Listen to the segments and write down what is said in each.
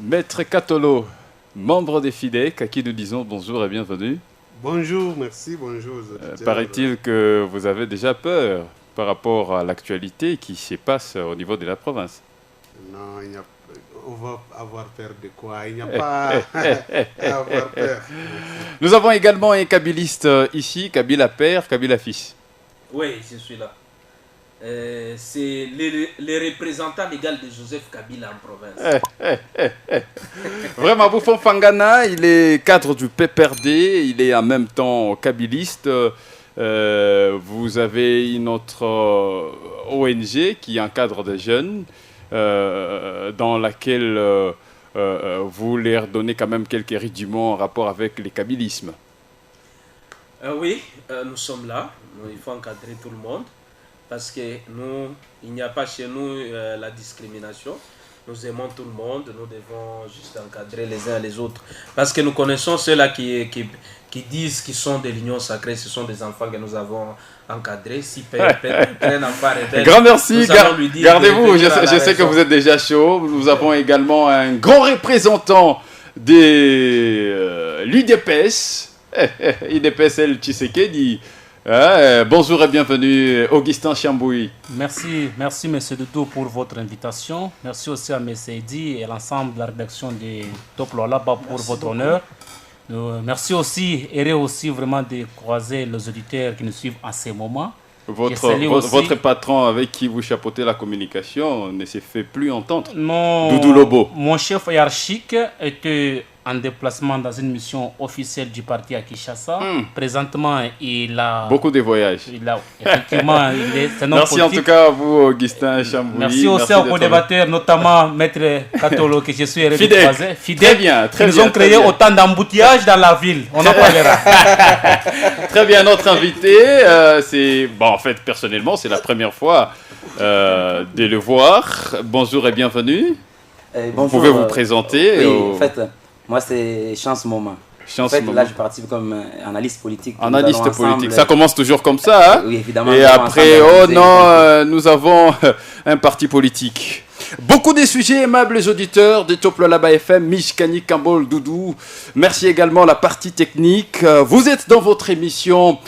Maître Katolo, membre des FIDEC, à qui nous disons bonjour et bienvenue. Bonjour, merci, bonjour. Paraît-il que vous avez déjà peur par rapport à l'actualité qui se passe au niveau de la province. Non, on va avoir peur de quoi? Il n'y a pas à avoir peur. Nous avons également un kabiliste ici, Kabila père, Kabila fils. Oui, je suis là. C'est les représentants légaux de Joseph Kabila en province. Vraiment, Bouffon Fangana, il est cadre du PPRD, il est en même temps kabiliste. Vous avez une autre ONG qui encadre des jeunes, dans laquelle vous leur donnez quand même quelques rudiments en rapport avec le kabilisme. Oui, nous sommes là. Il faut encadrer tout le monde. Parce que nous, il n'y a pas chez nous la discrimination. Nous aimons tout le monde. Nous devons juste encadrer les uns les autres. Parce que nous connaissons ceux-là qui disent qu'ils sont de l'union sacrée. Ce sont des enfants que nous avons encadrés. Si prennent en part et grand merci. Gardez-vous. Je sais que vous êtes déjà chaud. Nous avons également un grand représentant de l'UDPS. UDPS El Tshisekedi. Bonjour et bienvenue, Augustin Chamboui. Merci M. Doudou pour votre invitation. Merci aussi à M. Edi et l'ensemble de la rédaction de Top Lualaba pour votre honneur. Merci aussi, heureux aussi vraiment de croiser les auditeurs qui nous suivent en ce moment. Votre patron avec qui vous chapeautez la communication ne s'est fait plus entendre. Non, Doudou Lobo. Mon chef hiérarchique était en déplacement dans une mission officielle du parti à Kinshasa. Présentement, il a... Beaucoup de voyages. Effectivement, c'est non merci politique. En tout cas à vous, Augustin Chamboui. Merci aussi aux co-débatteurs, notamment Maître Katolo, que je suis heureux de croiser. Fidèle. Très bien, très Ils bien. Ils ont créé autant d'embouteillages dans la ville. On en parlera. Très bien, notre invité, c'est... Bon, en fait, personnellement, c'est la première fois de le voir. Bonjour et bienvenue. Bonjour, vous pouvez vous présenter. Oui, en fait... Moi, c'est Chance Moment. En fait, là, je participe comme analyste politique. Analyste politique. Ça commence toujours comme ça, hein? Oui, évidemment. Et après, oh non, nous avons un parti politique. Beaucoup de sujets, aimables auditeurs de Top Lualaba FM, Mishkani, Kambol, Doudou. Merci également à la partie technique. Vous êtes dans votre émission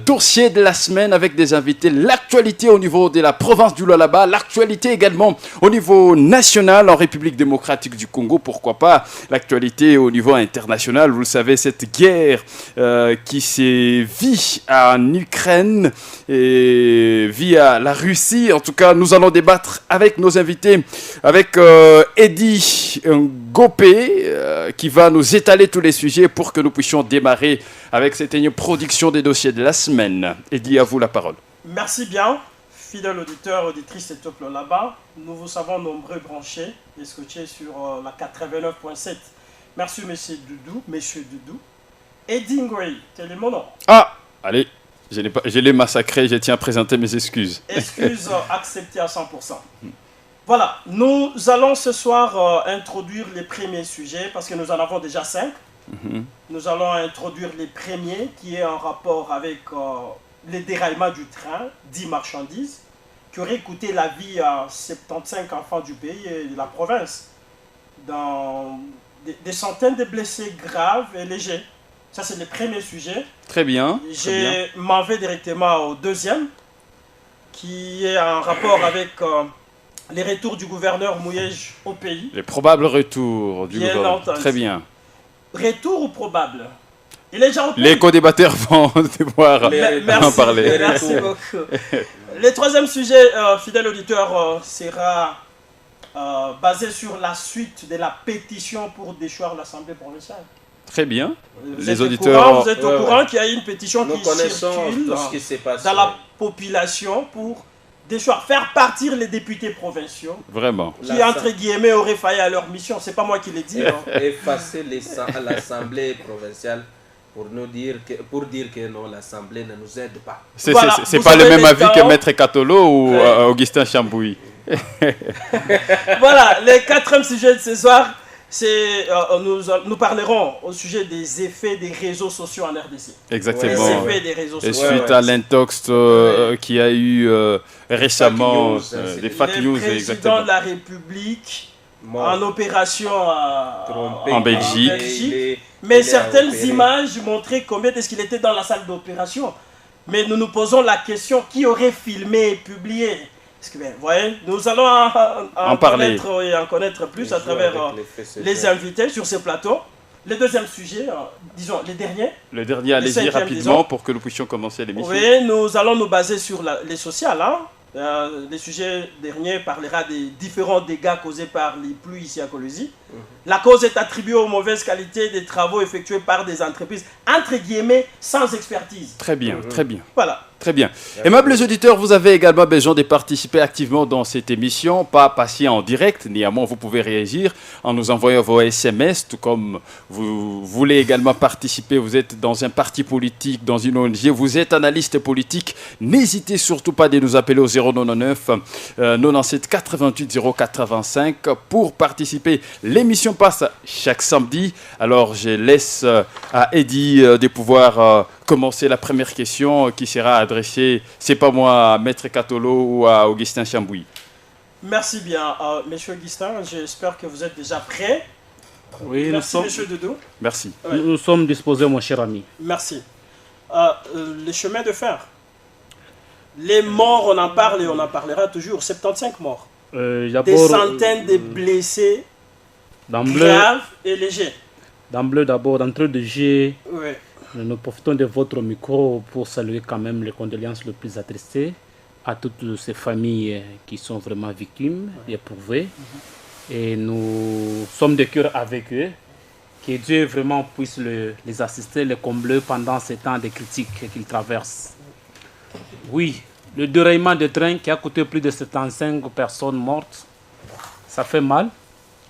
dossier de la semaine avec des invités. L'actualité au niveau de la province du Lualaba, l'actualité également au niveau national en République démocratique du Congo, pourquoi pas l'actualité au niveau international. Vous le savez, cette guerre qui s'est vit en Ukraine et via la Russie. En tout cas, nous allons débattre avec nos invités, avec Eddy Gopé qui va nous étaler tous les sujets pour que nous puissions démarrer avec cette production des dossiers de la semaine. Eddy, à vous la parole. Merci bien, fidèles auditeurs, auditrices et Top Lualaba. Nous vous savons nombreux branchés et scotchés sur la 89.7. Merci monsieur Doudou. Eddy Ngoy, tel est mon nom. Ah, allez, je l'ai massacré, je tiens à présenter mes excuses. Excuses acceptées à 100%. Voilà, nous allons ce soir introduire les premiers sujets parce que nous en avons déjà 5. Nous allons introduire les premiers qui est en rapport avec les déraillements du train, dit marchandises, qui aurait coûté la vie à 75 enfants du pays et de la province, dans des centaines de blessés graves et légers. Ça, c'est le premier sujet. Très bien. Je m'en vais directement au deuxième, qui est en rapport avec les retours du gouverneur Mouyej au pays. Les probables retours du gouverneur. Très bien. Retour ou probable? Il est déjà au pays. Les co-débatteurs vont devoir en parler. Merci beaucoup. Le troisième sujet, fidèle auditeur, sera basé sur la suite de la pétition pour déchoir l'Assemblée provinciale. Très bien. Les auditeurs... Vous êtes au courant qu'il y a une pétition qui circule tout ce qui s'est passé dans la population pour déchoir, faire partir les députés provinciaux. Vraiment. Qui, entre guillemets, auraient failli à leur mission. C'est pas moi qui l'ai dit. Effacer l'Assemblée provinciale pour dire que non, l'Assemblée ne nous aide pas. C'est pas le même avis que Maître Katolo ou Augustin Chamboui. Voilà, le quatrième sujet de ce soir, nous parlerons au sujet des effets des réseaux sociaux en RDC. Exactement. Les effets des réseaux sociaux. Et suite à l'intox qui a eu récemment des fake news. Le président de la République en opération en Belgique. Mais certaines images montraient combien est-ce qu'il était dans la salle d'opération. Mais nous nous posons la question, qui aurait filmé et publié? Parce que, vous voyez, nous allons en connaître et en connaître plus à travers les invités sur ce plateau. Le deuxième sujet, disons, les derniers. Le dernier, allez-y rapidement pour que nous puissions commencer l'émission. Oui, nous allons nous baser sur les sociales. Les sujets derniers parlera des différents dégâts causés par les pluies ici à Kolwezi. La cause est attribuée aux mauvaises qualités des travaux effectués par des entreprises, entre guillemets, sans expertise. Très bien, très bien. Voilà. Très bien. Aimables auditeurs, vous avez également besoin de participer activement dans cette émission, pas passer en direct, néanmoins vous pouvez réagir en nous envoyant vos SMS, tout comme vous voulez également participer, vous êtes dans un parti politique, dans une ONG, vous êtes analyste politique, n'hésitez surtout pas de nous appeler au 099 97 88 085 pour participer. L'émission passe chaque samedi, alors je laisse à Eddy de pouvoir commencer la première question qui sera adressée, c'est pas moi, à Maître Katolo ou à Augustin Chamboui. Merci bien, Monsieur Augustin. J'espère que vous êtes déjà prêt. Oui, merci, Monsieur Doudou. Merci. Ouais. Nous sommes disposés, mon cher ami. Merci. Les chemins de fer. Les morts, on en parle et on en parlera toujours. 75 morts. Des centaines de blessés graves et légers. D'emblée, d'abord, d'entrée de jeu. Oui. Nous profitons de votre micro pour saluer quand même les condoléances les plus attristées à toutes ces familles qui sont vraiment victimes et éprouvées. Et nous sommes de cœur avec eux. Que Dieu vraiment puisse les assister, les combler pendant ces temps de critiques qu'ils traversent. Oui, le déraillement de train qui a coûté plus de 75 personnes mortes, ça fait mal.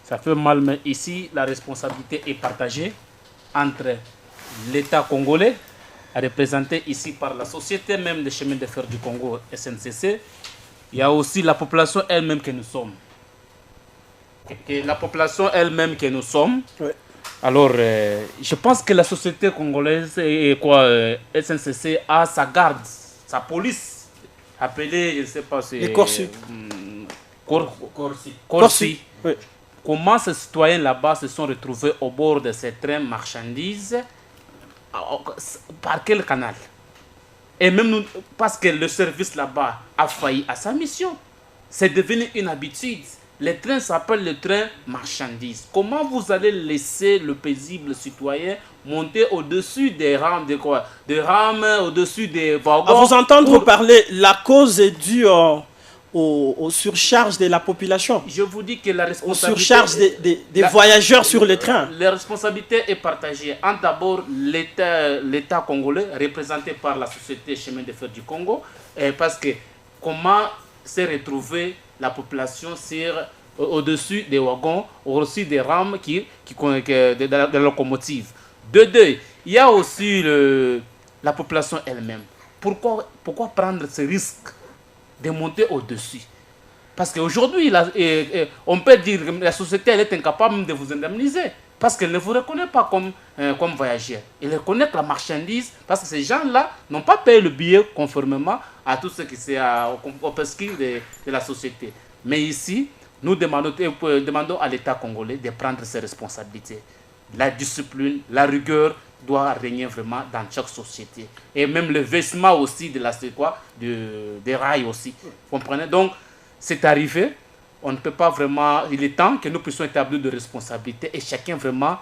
Ça fait mal, mais ici, la responsabilité est partagée entre l'État congolais, représenté ici par la société même des chemins de fer du Congo, SNCC. Il y a aussi la population elle-même que nous sommes. Et la population elle-même que nous sommes. Oui. Alors, je pense que la société congolaise et SNCC a sa garde, sa police, appelée, je ne sais pas, c'est... Les Corsi. Corsi. Oui. Comment ces citoyens là-bas se sont retrouvés au bord de ces trains marchandises? Par quel canal? Et même nous, parce que le service là-bas a failli à sa mission. C'est devenu une habitude. Les trains s'appellent le train marchandise. Comment vous allez laisser le paisible citoyen monter au-dessus des rames, des rames, au-dessus des wagons? À vous entendre parler, la cause est due aux surcharges de la population. Je vous dis que la responsabilité... Aux surcharges des voyageurs sur les trains. La responsabilité est partagée entre d'abord l'État congolais, représenté par la société Chemin de Fer du Congo, parce que comment s'est retrouvée la population au-dessus des wagons, au-dessus des rames de la locomotive. De deux, il y a aussi la population elle-même. Pourquoi prendre ce risque de monter au-dessus? Parce qu'aujourd'hui, on peut dire que la société elle est incapable de vous indemniser. Parce qu'elle ne vous reconnaît pas comme voyageur. Elle reconnaît que la marchandise, parce que ces gens-là n'ont pas payé le billet conformément à tout ce qui c'est au prescrit de la société. Mais ici, nous demandons à l'État congolais de prendre ses responsabilités. La discipline, la rigueur doit régner vraiment dans chaque société. Et même le vêtement aussi des rails aussi. Vous comprenez? Donc, c'est arrivé. On ne peut pas vraiment... Il est temps que nous puissions établir de responsabilités et chacun vraiment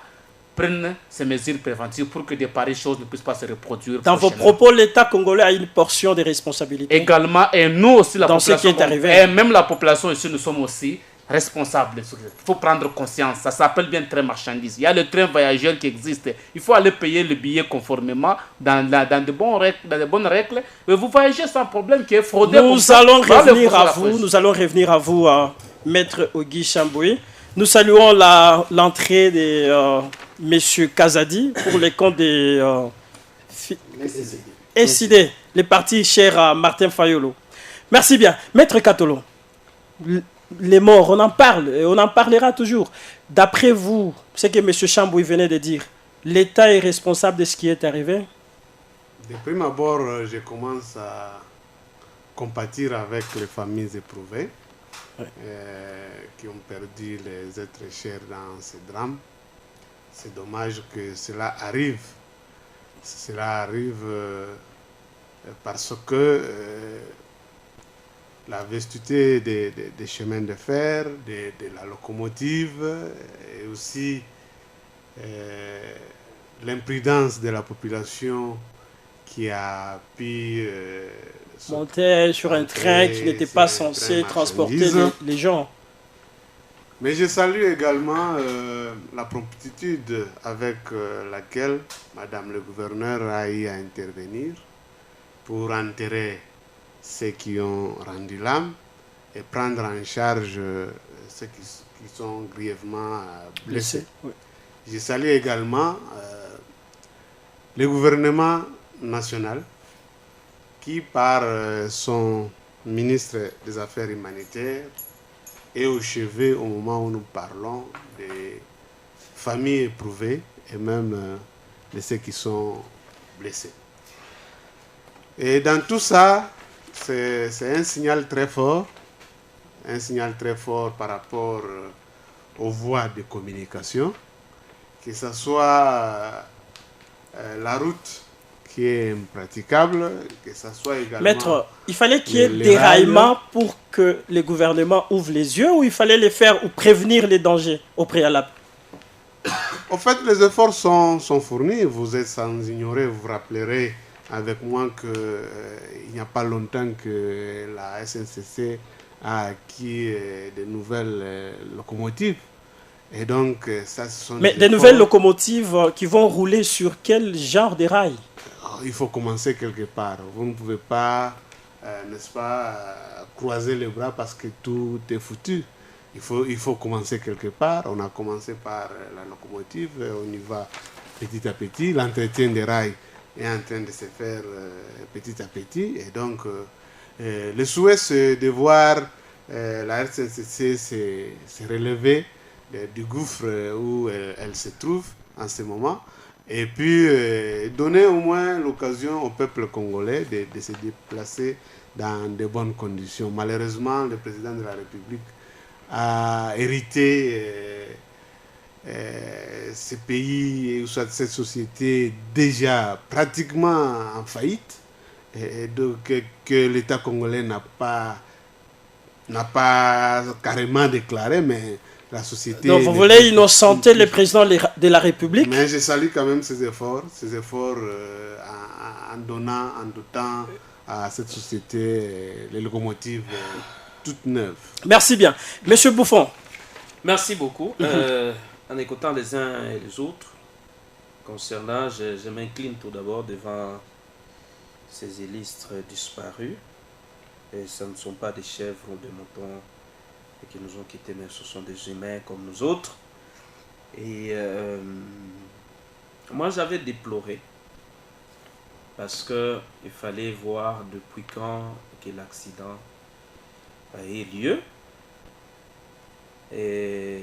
prenne ses mesures préventives pour que de pareilles choses ne puissent pas se reproduire. Dans vos propos, l'État congolais a une portion de responsabilité. Également, et nous aussi, la population... Dans ce qui est arrivé. Et même la population ici, nous sommes aussi responsables. Il faut prendre conscience. Ça s'appelle bien train marchandise. Il y a le train voyageur qui existe. Il faut aller payer le billet conformément dans de bonnes règles. Mais vous voyagez sans problème qui est fraudé. Nous allons revenir à vous, Maître Ogi Chamboui. Nous saluons l'entrée de M. Kazadi pour les comptes des SID, les partis chers à Martin Fayolo. Merci bien. Maître Katolo, les morts, on en parle et on en parlera toujours. D'après vous, ce que M. Chamboui venait de dire, l'État est responsable de ce qui est arrivé? De prime abord, je commence à compatir avec les familles éprouvées. qui ont perdu les êtres chers dans ces drames. C'est dommage que cela arrive. Cela arrive parce que la vastuité des chemins de fer, de la locomotive et aussi l'imprudence de la population qui a pu monter sur un train qui n'était pas censé transporter les gens. Mais je salue également la promptitude avec laquelle Madame le gouverneur a eu à intervenir pour enterrer ceux qui ont rendu l'âme et prendre en charge ceux qui sont grièvement blessés. Oui. Je salue également le gouvernement national qui, par son ministre des Affaires humanitaires, est au chevet au moment où nous parlons des familles éprouvées et même de ceux qui sont blessés. Et dans tout ça, c'est un signal très fort par rapport aux voies de communication, que ce soit la route qui est impraticable, que ce soit également... Maître, il fallait qu'il y ait des déraillements pour que le gouvernement ouvre les yeux, ou il fallait les faire ou prévenir les dangers au préalable? En fait, les efforts sont fournis. Vous êtes sans ignorer, vous vous rappellerez avec moi qu'il n'y a pas longtemps que la SNCC a acquis de nouvelles locomotives. Et donc, ça, ce sont Mais des nouvelles locomotives qui vont rouler sur quel genre de rails? Il faut commencer quelque part. Vous ne pouvez pas, n'est-ce pas, croiser les bras parce que tout est foutu. Il faut commencer quelque part. On a commencé par la locomotive, on y va petit à petit. L'entretien des rails est en train de se faire petit à petit. Et donc, le souhait, c'est de voir la RCCC se relever du gouffre où elle se trouve en ce moment. Et puis, donner au moins l'occasion au peuple congolais de se déplacer dans de bonnes conditions. Malheureusement, le président de la République a hérité ce pays, ou soit cette société déjà pratiquement en faillite, et donc que l'État congolais n'a pas carrément déclaré, mais la société... Donc vous voulez innocenter le président de la République? Mais je salue quand même ces efforts en dotant à cette société les locomotives toutes neuves. Merci bien. Monsieur Bouffon. Merci beaucoup. En écoutant les uns et les autres, concernant, je m'incline tout d'abord devant ces illustres disparus. Et ce ne sont pas des chèvres ou des moutons qui nous ont quittés, mais ce sont des humains comme nous autres. Et moi, j'avais déploré parce qu'il fallait voir depuis quand que l'accident a eu lieu. Et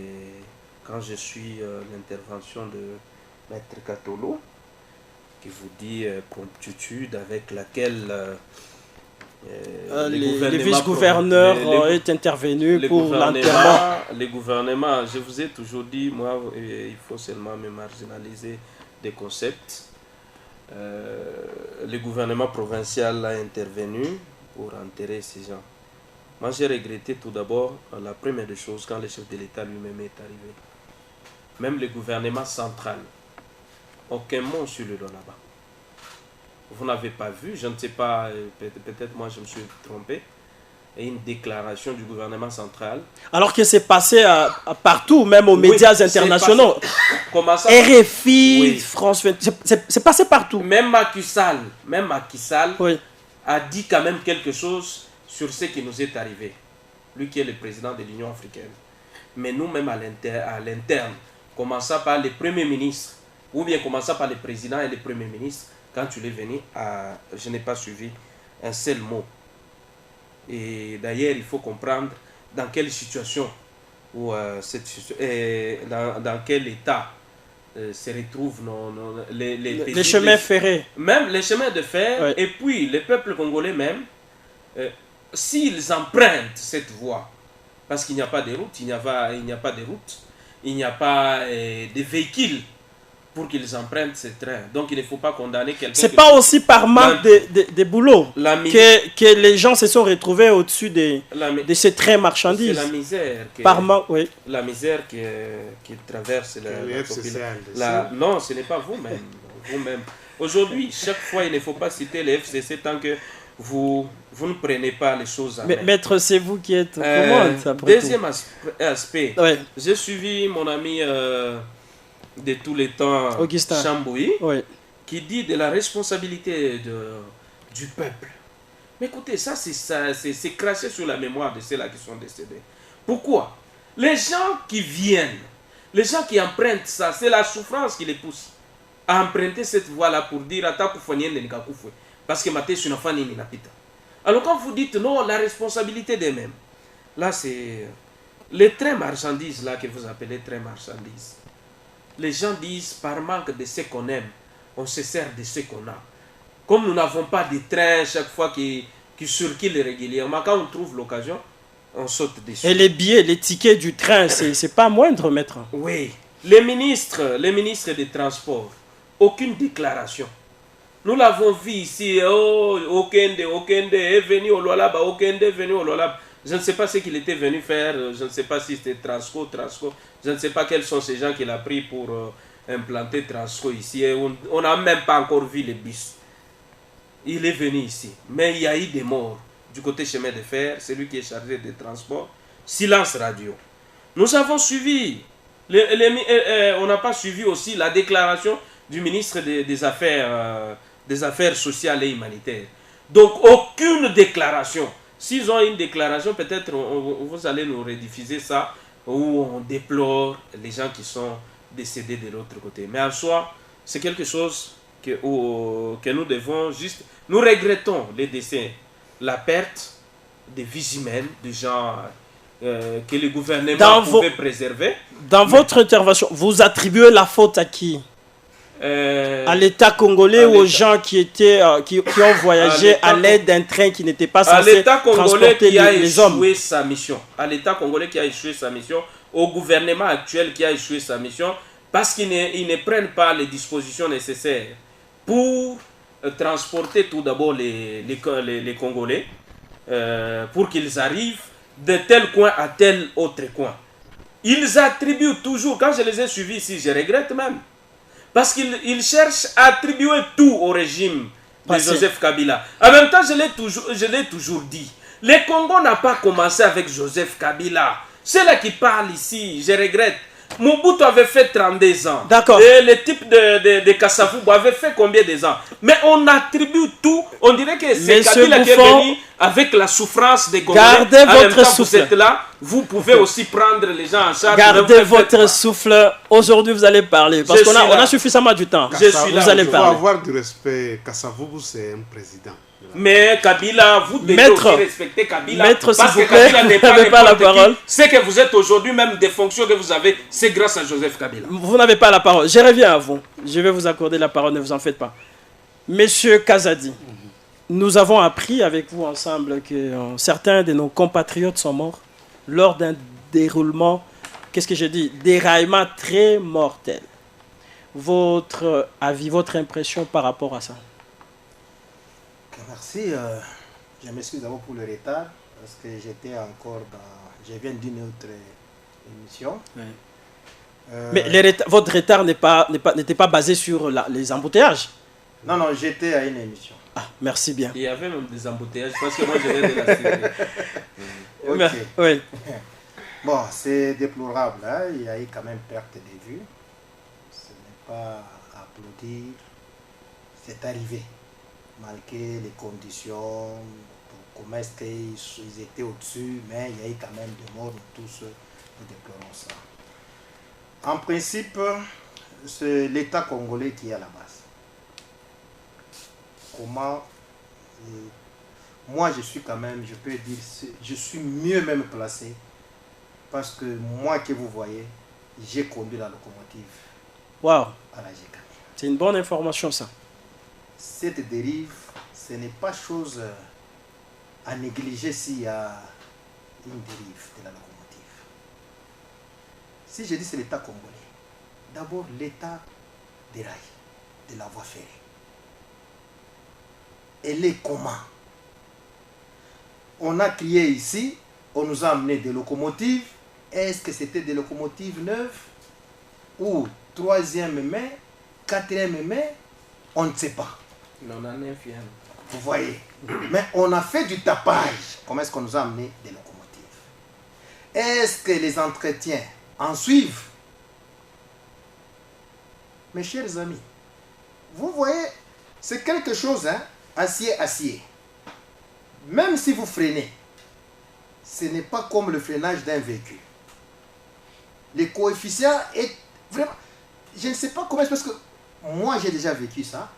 quand je suis l'intervention de Maître Katolo, qui vous dit promptitude avec laquelle les vice-gouverneurs est intervenu pour l'enterrement. Les gouvernements, je vous ai toujours dit, moi, il faut seulement me marginaliser des concepts. Le gouvernement provincial a intervenu pour enterrer ces gens. Moi, j'ai regretté tout d'abord la première des choses quand le chef de l'État lui-même est arrivé. Même le gouvernement central, aucun mot sur le dos là-bas. Vous n'avez pas vu, je ne sais pas, peut-être moi je me suis trompé, une déclaration du gouvernement central. Alors que c'est passé partout, même aux médias internationaux. Comment ça? RFI, oui. France 20, c'est passé partout. Même Macky Sall oui. a dit quand même quelque chose sur ce qui nous est arrivé. Lui qui est le président de l'Union africaine. Mais nous-mêmes à l'interne, commençant par les premiers ministres, ou bien commençant par les présidents et les premiers ministres, quand tu es venu, je n'ai pas suivi un seul mot. Et d'ailleurs, il faut comprendre dans quelle situation, ou dans quel état se retrouvent les chemins ferrés. Même les chemins de fer, oui. Et puis les peuples congolais même, s'ils empruntent cette voie, Parce qu'il n'y a pas de route, il n'y a pas de route, il n'y a pas de véhicules pour qu'ils empruntent ces trains. Donc il ne faut pas condamner quelqu'un. C'est pas aussi par manque de boulot que les gens se sont retrouvés au-dessus de ces trains marchandises. C'est la misère. Par manque, oui. La misère qui traverse la population. Non, ce n'est pas vous-même. Vous-même. Aujourd'hui, chaque fois, il ne faut pas citer les FCC tant que vous ne prenez pas les choses en main. Maître, c'est vous qui êtes commande. Deuxième aspect, ouais. J'ai suivi mon ami de tous les temps, Augustin Chamboui, oui. qui dit de la responsabilité du peuple. Mais écoutez, ça c'est craché sur la mémoire de ceux-là qui sont décédés. Pourquoi? Les gens qui viennent, les gens qui empruntent ça, c'est la souffrance qui les pousse à emprunter cette voie-là pour dire parce que maté sur une napita. Alors quand vous dites non, la responsabilité d'eux-mêmes, là c'est les trains marchandises là que vous appelez trains marchandises. Les gens disent par manque de ce qu'on aime, on se sert de ce qu'on a. Comme nous n'avons pas de trains chaque fois qui circulent régulièrement, quand on trouve l'occasion, on saute dessus. Et les billets, les tickets du train, c'est pas moindre, maître. Oui. Les ministres des Transports, aucune déclaration. Nous l'avons vu ici, Okende est venu au Lualaba, Okende est venu au Lualaba. Je ne sais pas ce qu'il était venu faire, je ne sais pas si c'était Transco, je ne sais pas quels sont ces gens qu'il a pris pour implanter Transco ici. On n'a même pas encore vu les bus. Il est venu ici, mais il y a eu des morts du côté chemin de fer, celui qui est chargé des transports. Silence radio. Nous avons suivi, on n'a pas suivi aussi la déclaration du ministre des Affaires sociales et humanitaires. Donc aucune déclaration. S'ils ont une déclaration, peut-être vous allez nous rediffuser ça, où on déplore les gens qui sont décédés de l'autre côté. Mais en soi, c'est quelque chose que nous devons juste... Nous regrettons les décès, la perte des vies humaines, des gens que le gouvernement pouvait préserver. Dans votre intervention, vous attribuez la faute à qui? À l'État congolais ou aux gens qui ont voyagé à l'aide d'un train qui n'était pas censé transporter les hommes? À l'État congolais qui a échoué sa mission, au gouvernement actuel qui a échoué sa mission, parce qu'ils ne prennent pas les dispositions nécessaires pour transporter tout d'abord les Congolais, pour qu'ils arrivent de tel coin à tel autre coin. Ils attribuent toujours, quand je les ai suivis ici, je regrette même, parce qu'ils cherchent à attribuer tout au régime de Joseph Kabila. En même temps, je l'ai toujours dit, le Congo n'a pas commencé avec Joseph Kabila. C'est là qui parle ici, je regrette. Mobutu avait fait 32 ans. D'accord. Et le type de Kassavou avait fait combien de ans? Mais on attribue tout. On dirait que c'est Kabila qui est venu avec la souffrance des Congolais. Gardez votre souffle. Vous êtes là, vous pouvez aussi prendre les gens en charge. Gardez votre souffle. Aujourd'hui, vous allez parler. Parce qu'on a suffisamment du temps. Vous allez parler. Il faut avoir du respect. Kassavou, c'est un président. Mais Kabila, vous devez aussi respecter Kabila. Maître, parce s'il que vous plaît, Kabila n'est vous n'avez pas la parole. C'est que vous êtes aujourd'hui, même des fonctions que vous avez, c'est grâce à Joseph Kabila. Vous n'avez pas la parole. Je reviens à vous. Je vais vous accorder la parole, ne vous en faites pas. Monsieur Kazadi, nous avons appris avec vous ensemble que certains de nos compatriotes sont morts lors d'un déroulement, déraillement très mortel. Votre avis, votre impression par rapport à ça? Merci. Je m'excuse d'abord pour le retard parce que j'étais encore je viens d'une autre émission. Oui. Mais votre retard n'était pas basé sur les embouteillages? Non, j'étais à une émission. Ah, merci bien. Il y avait même des embouteillages parce que moi je viens de la Syrie. Ok. Oui. Bon, c'est déplorable. Hein? Il y a eu quand même perte de vue. Ce n'est pas à applaudir. C'est arrivé. Malgré les conditions, comment est-ce qu'ils étaient au-dessus, mais il y a eu quand même des morts, nous tous nous déplorons ça. En principe, c'est l'État congolais qui est à la base. Comment moi je suis quand même, je peux dire, je suis mieux même placé, parce que moi que vous voyez, j'ai conduit la locomotive à la GK. C'est une bonne information ça. Cette dérive, ce n'est pas chose à négliger s'il y a une dérive de la locomotive. Si je dis c'est l'État congolais, d'abord l'État des rails, de la voie ferrée. Elle est comment? On a crié ici, on nous a amené des locomotives. Est-ce que c'était des locomotives neuves? Ou 3e mai, 4e mai? On ne sait pas. Vous voyez? Mais on a fait du tapage. Comment est-ce qu'on nous a amené des locomotives? Est-ce que les entretiens en suivent? Mes chers amis, vous voyez, c'est quelque chose, hein, acier. Même si vous freinez, ce n'est pas comme le freinage d'un véhicule. Le coefficient est vraiment... Je ne sais pas comment, parce que moi j'ai déjà vécu ça,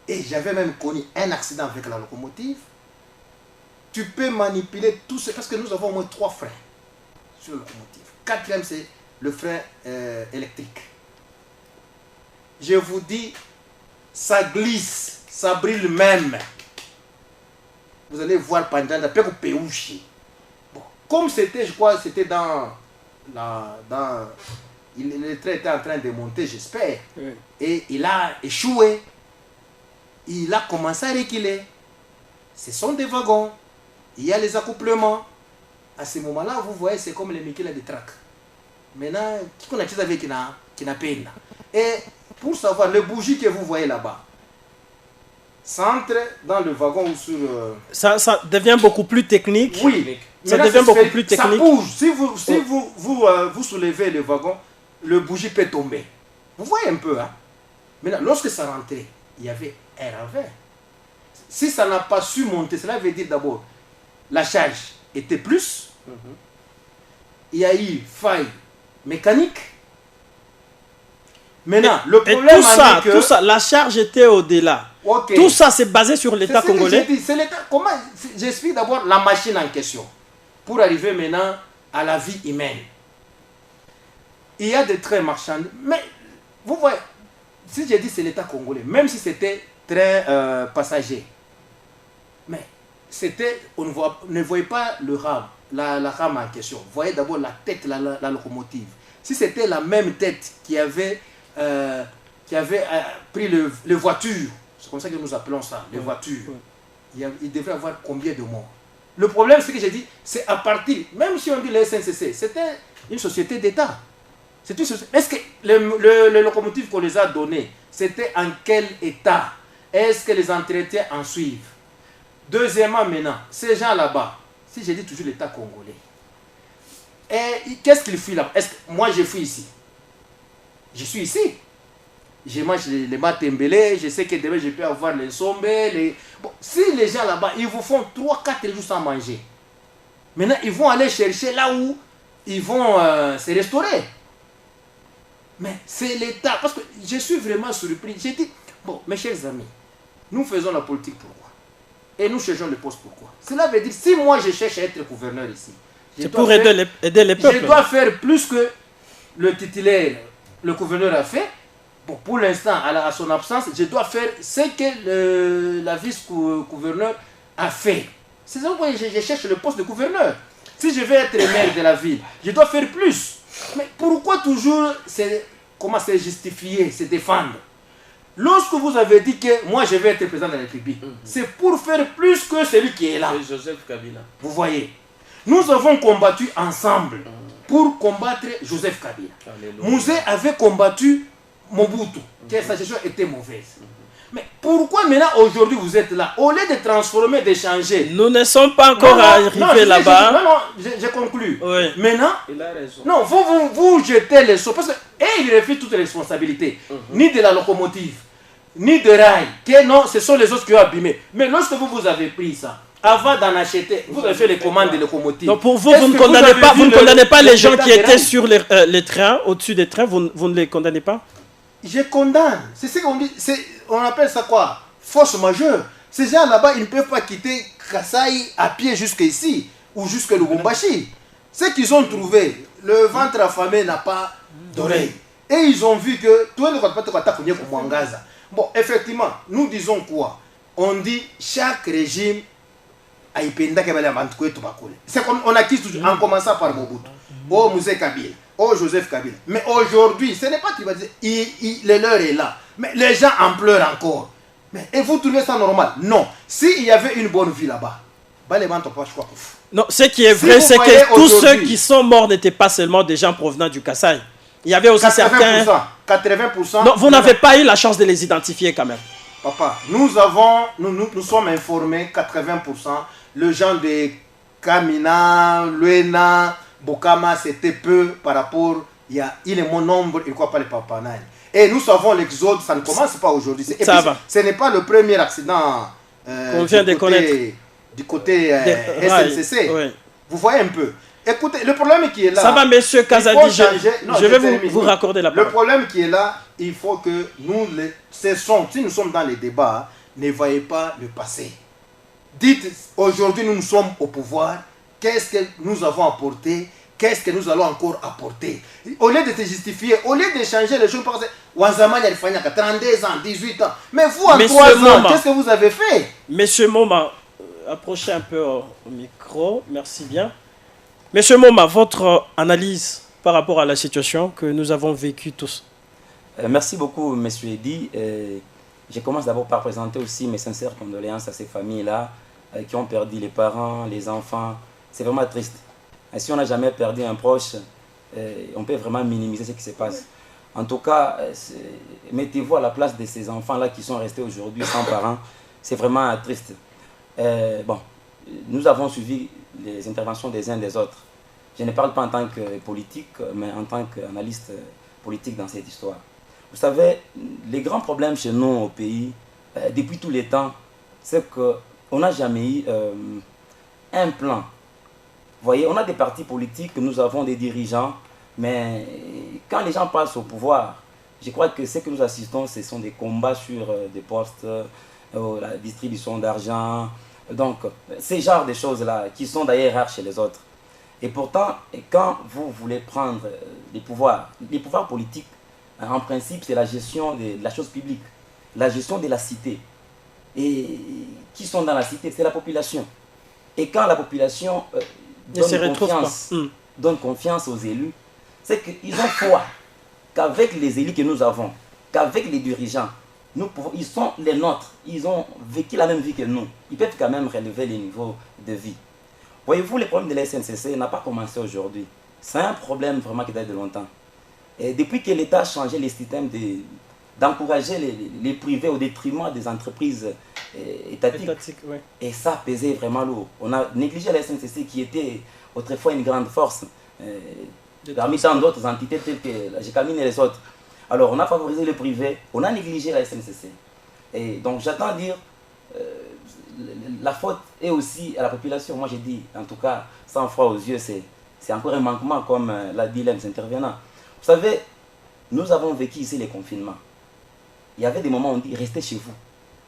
et j'avais même connu un accident avec la locomotive. Tu peux manipuler tout ce... Parce que nous avons au moins 3 freins sur la locomotive. 4e, c'est le frein électrique. Je vous dis, ça glisse, ça brille même. Vous allez voir pendant la période péouchi. Bon, comme c'était, je crois, c'était le train était en train de monter, j'espère. Oui. Et il a échoué. Il a commencé à reculer. Ce sont des wagons. Il y a les accouplements. À ce moment-là, vous voyez, c'est comme les Mikela de track. Maintenant, qui qu'on a dit avec qui n'a peine. Et pour savoir, les bougies que vous voyez là-bas, ça entre dans le wagon ou sur... Ça devient beaucoup plus technique. Oui. Ça devient beaucoup plus technique. Ça bouge. Si vous soulevez le wagon, le bougie peut tomber. Vous voyez un peu, hein? Maintenant, lorsque ça rentrait, il y avait un ravin. Si ça n'a pas su monter, cela veut dire d'abord, la charge était plus. Il y a eu faille mécanique. Maintenant, le problème tout ça, la charge était au-delà. Okay. Tout ça, c'est basé sur l'État congolais. C'est l'État. Comment j'explique d'abord la machine en question pour arriver maintenant à la vie humaine. Il y a des trains marchands, mais vous voyez, si j'ai dit c'est l'État congolais, même si c'était train passager, mais c'était, on ne voyait pas le rame, la rame en question. Vous voyez d'abord la tête, la locomotive. Si c'était la même tête qui avait pris les voitures, c'est comme ça que nous appelons ça, les voitures, il devrait y avoir combien de morts? Le problème, c'est que j'ai dit, c'est à partir, même si on dit le SNCC, c'était une société d'État. Est-ce que le locomotive qu'on les a donné, c'était en quel état? Est-ce que les entretiens en suivent? Deuxièmement, maintenant, ces gens là-bas, si j'ai dit toujours l'État congolais, qu'est-ce qu'ils fuient là-bas? Moi, je fuis ici. Je suis ici. Je mange les matembele, je sais que demain je peux avoir les sombes. Bon, si les gens là-bas, ils vous font 3-4 jours sans manger, maintenant ils vont aller chercher là où ils vont se restaurer. Mais c'est l'État. Parce que je suis vraiment surpris. J'ai dit, bon, mes chers amis, nous faisons la politique pourquoi? Et nous cherchons le poste pourquoi? Cela veut dire, si moi je cherche à être gouverneur ici, c'est pour aider les peuples. Je dois faire plus que le titulaire, le gouverneur a fait. Bon, pour l'instant, à son absence, je dois faire ce que la vice-gouverneur a fait. C'est ça pourquoi je cherche le poste de gouverneur. Si je veux être maire de la ville, je dois faire plus. Mais pourquoi toujours comment se justifier, se défendre? Lorsque vous avez dit que moi je vais être président de la République, c'est pour faire plus que celui qui est là. Joseph Kabila. Vous voyez, nous avons combattu ensemble pour combattre Joseph Kabila. Mouzé avait combattu Mobutu, que sa gestion était mauvaise. Mais pourquoi maintenant aujourd'hui vous êtes là? Au lieu de transformer, de changer. Nous ne sommes pas encore arrivés là-bas. Non, je conclus. Oui. Maintenant, il a raison. Non, vous jetez les sauts. Parce qu'il refuse toutes les responsabilités. Ni de la locomotive, ni de rail. Que non, ce sont les autres qui ont abîmé. Mais lorsque vous avez pris ça, avant d'en acheter, vous avez fait les commandes de locomotives. Donc pour vous, vous ne condamnez pas les gens qui étaient sur les trains, au-dessus des trains, vous ne les condamnez pas? Je condamne. C'est ce qu'on dit. On appelle ça quoi? Force majeure. Ces gens là-bas, ils ne peuvent pas quitter Kasaï à pied jusqu'ici ou jusqu'à Lubumbashi. Ce qu'ils ont trouvé, le ventre affamé n'a pas d'oreille. Et ils ont vu que tout le monde. Bon, effectivement, nous disons quoi? On dit chaque régime a on acquis toujours, en commençant par Mobutu. Oh, Mouzé Kabila. oh Joseph Kabila. Mais aujourd'hui, ce n'est pas tribalisé. Le leur est là. Mais les gens en pleurent encore. Mais, et vous trouvez ça normal? Non. S'il y avait une bonne vie là-bas, non, ce qui est vrai, c'est que tous ceux qui sont morts n'étaient pas seulement des gens provenant du Kasaï. Il y avait aussi 80%, certains... 80%. Non, vous n'avez pas eu la chance de les identifier quand même. Papa, nous sommes informés, 80%, le gens de Kamina, Luena, Bokama, c'était peu par rapport, il est mon nombre, il ne croit pas les papanais. Et nous savons l'exode, ça ne commence pas aujourd'hui. Ce n'est pas le premier accident qu'on vient de connaître du côté SNCC. Ouais. Vous voyez un peu. Écoutez, le problème qui est là... Ça va, monsieur Kazadi, je vais vous raccorder la parole. Le problème qui est là, il faut que nous cessons, si nous sommes dans les débats, ne voyez pas le passé. Dites, aujourd'hui nous sommes au pouvoir, qu'est-ce que nous avons apporté, qu'est-ce que nous allons encore apporter. Au lieu de te justifier, au lieu d'échanger les choses, parce que Wanzamani a 32 ans, 18 ans. Mais vous, en 3 ans, qu'est-ce que vous avez fait? Monsieur Moma, approchez un peu au micro, merci bien. Monsieur Moma, votre analyse par rapport à la situation que nous avons vécue tous. Merci beaucoup, monsieur Eddy. Je commence d'abord par présenter aussi mes sincères condoléances à ces familles-là qui ont perdu les parents, les enfants. C'est vraiment triste. Et si on n'a jamais perdu un proche, on peut vraiment minimiser ce qui se passe. En tout cas, mettez-vous à la place de ces enfants-là qui sont restés aujourd'hui sans parents. C'est vraiment triste. Bon, nous avons suivi les interventions des uns des autres. Je ne parle pas en tant que politique, mais en tant qu'analyste politique dans cette histoire. Vous savez, les grands problèmes chez nous au pays, depuis tous les temps, c'est qu'on n'a jamais eu un plan. Vous voyez, on a des partis politiques, nous avons des dirigeants, mais quand les gens passent au pouvoir, je crois que ce que nous assistons, ce sont des combats sur des postes, la distribution d'argent, donc ces genres de choses-là, qui sont d'ailleurs rares chez les autres. Et pourtant, quand vous voulez prendre les pouvoirs politiques, en principe, c'est la gestion de la chose publique, la gestion de la cité. Et qui sont dans la cité, c'est la population. Et quand la population donne confiance aux élus, c'est qu'ils ont foi qu'avec les élus que nous avons, qu'avec les dirigeants, ils sont les nôtres, ils ont vécu la même vie que nous. Ils peuvent quand même relever les niveaux de vie. Voyez-vous, le problème de la SNCC n'a pas commencé aujourd'hui. C'est un problème vraiment qui date de longtemps. Et depuis que l'État a changé les systèmes d'encourager les privés au détriment des entreprises étatiques, ouais. Et ça a pesé vraiment lourd. On a négligé la SNCC qui était autrefois une grande force parmi tant d'autres entités telles que la GECAMINE et les autres. Alors on a favorisé le privé, on a négligé la SNCC. Et donc j'attends dire, la faute est aussi à la population. Moi j'ai dit, en tout cas, sans froid aux yeux, c'est encore un manquement comme l'a dit l'un des intervenants. Vous savez, nous avons vécu ici les confinements. Il y avait des moments où on dit, restez chez vous.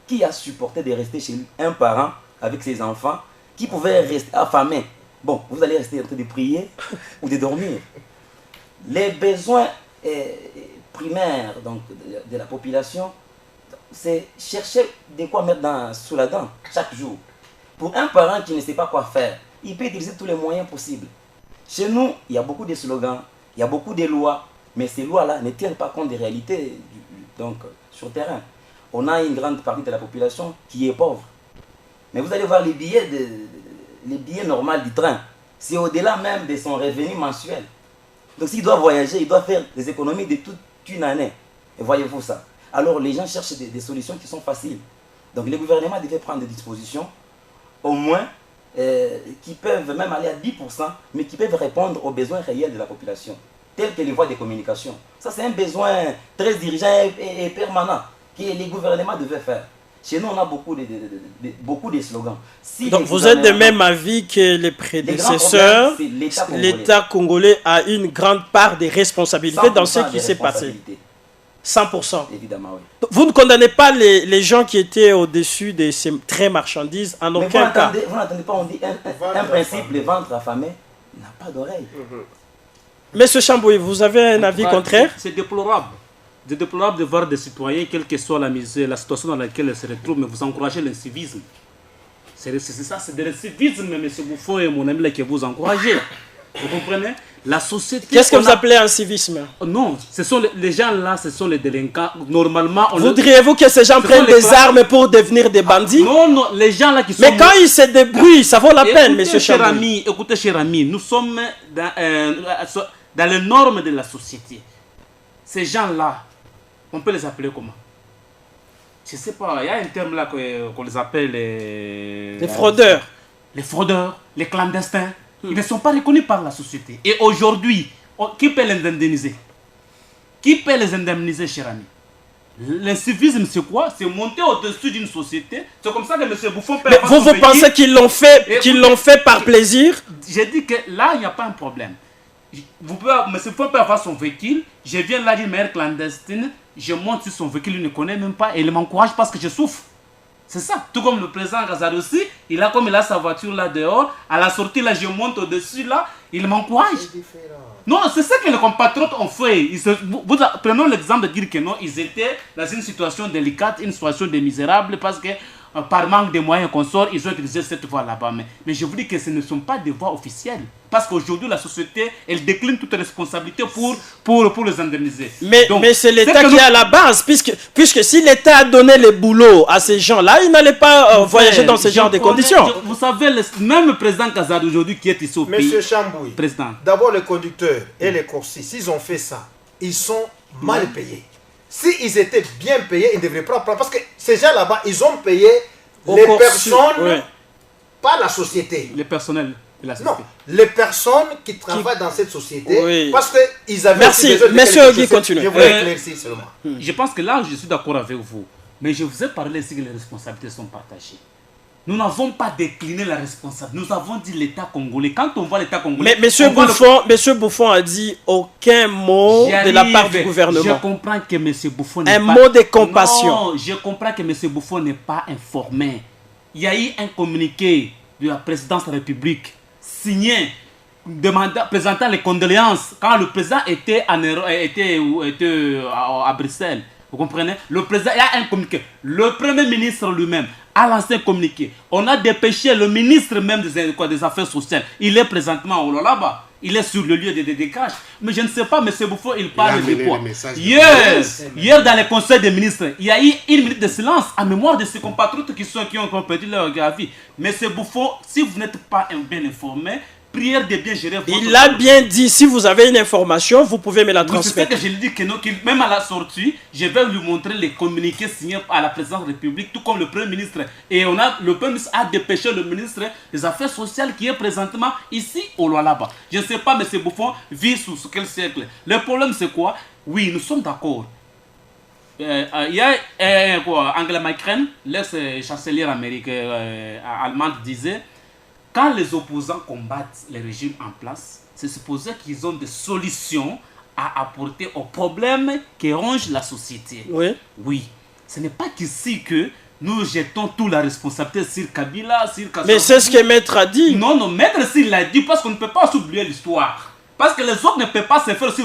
Qui a supporté de rester chez lui? Un parent avec ses enfants qui pouvait rester affamé. Bon, vous allez rester en train de prier ou de dormir. Les besoins primaires donc, de la population, c'est chercher de quoi mettre sous la dent chaque jour. Pour un parent qui ne sait pas quoi faire, il peut utiliser tous les moyens possibles. Chez nous, il y a beaucoup de slogans, il y a beaucoup de lois, mais ces lois-là ne tiennent pas compte des réalités donc, sur le terrain. On a une grande partie de la population qui est pauvre. Mais vous allez voir les billets normaux du train. C'est au-delà même de son revenu mensuel. Donc s'il doit voyager, il doit faire des économies de toute une année. Et voyez-vous ça. Alors les gens cherchent des solutions qui sont faciles. Donc le gouvernement devait prendre des dispositions, au moins, qui peuvent même aller à 10%, mais qui peuvent répondre aux besoins réels de la population, tels que les voies de communication. Ça c'est un besoin très dirigeant et permanent que les gouvernements devaient faire. Chez nous, on a beaucoup de slogans. Donc vous êtes de même avis que les prédécesseurs, l'État congolais a une grande part de responsabilité dans ce qui s'est passé. 100%. Évidemment, oui. Donc, vous ne condamnez pas les gens qui étaient au-dessus de ces trains marchandises en aucun cas. Vous n'entendez pas, on dit un principe, le ventre affamé n'a pas d'oreille. Monsieur Chambouy, vous avez un avis contraire? C'est déplorable. C'est déplorable de voir des citoyens, quelle que soit la situation dans laquelle ils se retrouvent, mais vous encouragez l'incivisme. C'est ça, c'est de l'incivisme, M. Bouffon et mon ami là, que vous encouragez. Vous comprenez? La société... Qu'est-ce que vous appelez un civisme? Non, ce sont les gens là, ce sont les délinquants. Normalement, voudriez-vous que ces gens prennent des armes pour devenir des bandits? Non, les gens là qui sont... Mais quand ils se débrouillent, ça vaut la peine, monsieur Chambouy. Écoutez, cher ami, nous sommes dans les normes de la société. Ces gens-là, on peut les appeler comment? Je ne sais pas, il y a un terme là qu'on les appelle les fraudeurs. Les fraudeurs, les clandestins. Ils ne sont pas reconnus par la société. Et aujourd'hui, qui peut les indemniser? Qui peut les indemniser, cher ami? L'incivisme, c'est quoi? C'est monter au-dessus d'une société. C'est comme ça que M. Bouffon peut... Mais vous pensez qu'ils l'ont fait par plaisir? J'ai dit que là, il n'y a pas un problème. M. Bouffon peut avoir son véhicule. Je viens là d'une manière clandestine. Je monte sur son véhicule, il ne connaît même pas. Et il m'encourage parce que je souffre. C'est ça. Tout comme le président Gazad aussi, il a sa voiture là dehors. À la sortie là, je monte au-dessus là, il m'encourage. Non, c'est ça que les compatriotes ont fait. Prenons l'exemple de dire que non, ils étaient dans une situation délicate, une situation de misérable parce que par manque de moyens qu'on sort, ils ont utilisé cette voie là-bas. Mais je vous dis que ce ne sont pas des voies officielles. Parce qu'aujourd'hui, la société, elle décline toute responsabilité pour les indemniser. Mais c'est l'État qui est à la base. Puisque si l'État a donné les boulots à ces gens-là, ils n'allaient pas voyager dans ce genre de conditions. Vous savez, même le président Kazad aujourd'hui qui est ici au pays... Monsieur Chambouy, d'abord les conducteurs et les coursiers, s'ils ont fait ça, ils sont mal payés. S'ils étaient bien payés, ils ne devraient pas prendre. Parce que ces gens là-bas, ils ont payé les personnes, pas la société. Les personnels de la société. Non, les personnes qui travaillent dans cette société. Parce qu'ils avaient... Merci, monsieur Guy, continuez. Je voulais éclaircir seulement. Je pense que là, je suis d'accord avec vous. Mais je vous ai parlé ici que les responsabilités sont partagées. Nous n'avons pas décliné la responsabilité. Nous avons dit l'État congolais. Quand on voit l'État congolais... Mais monsieur Bouffon a dit aucun mot de la part du gouvernement. Je comprends que M. Bouffon n'est pas... Un mot de compassion. Non, je comprends que M. Bouffon n'est pas informé. Il y a eu un communiqué de la présidence de la République signé présentant les condoléances quand le président était à Bruxelles. Vous comprenez? Le président, il y a un communiqué. Le premier ministre lui-même a lancé un communiqué. On a dépêché le ministre même des Affaires sociales. Il est présentement au là-bas. Il est sur le lieu de décage. Mais je ne sais pas, M. Bouffon, il parle de quoi? Hier, dans le conseil des ministres, il y a eu une minute de silence en mémoire de ces compatriotes qui ont perdu leur vie. M. Bouffon, si vous n'êtes pas bien informé, prière de bien gérer votre... Il a bien dit, si vous avez une information, vous pouvez me la transmettre. C'est ce que je lui dis, que non, même à la sortie, je vais lui montrer les communiqués signés à la présidence de la République, tout comme le Premier ministre. Et le Premier ministre a dépêché le ministre des Affaires sociales qui est présentement ici au Lualaba. Je ne sais pas, M. Bouffon vit sous quel siècle. Le problème, c'est quoi? Oui, nous sommes d'accord. Il y a Angela Merkel, l'ex-chancelière allemande, disait: quand les opposants combattent les régimes en place, c'est supposé qu'ils ont des solutions à apporter aux problèmes qui rongent la société. Oui. Ce n'est pas qu'ici que nous jetons toute la responsabilité sur Kabila, sur Kassam. Mais c'est ce que Maître a dit. Non, Maître, s'il l'a dit, parce qu'on ne peut pas oublier l'histoire. Parce que les autres ne peuvent pas se faire aussi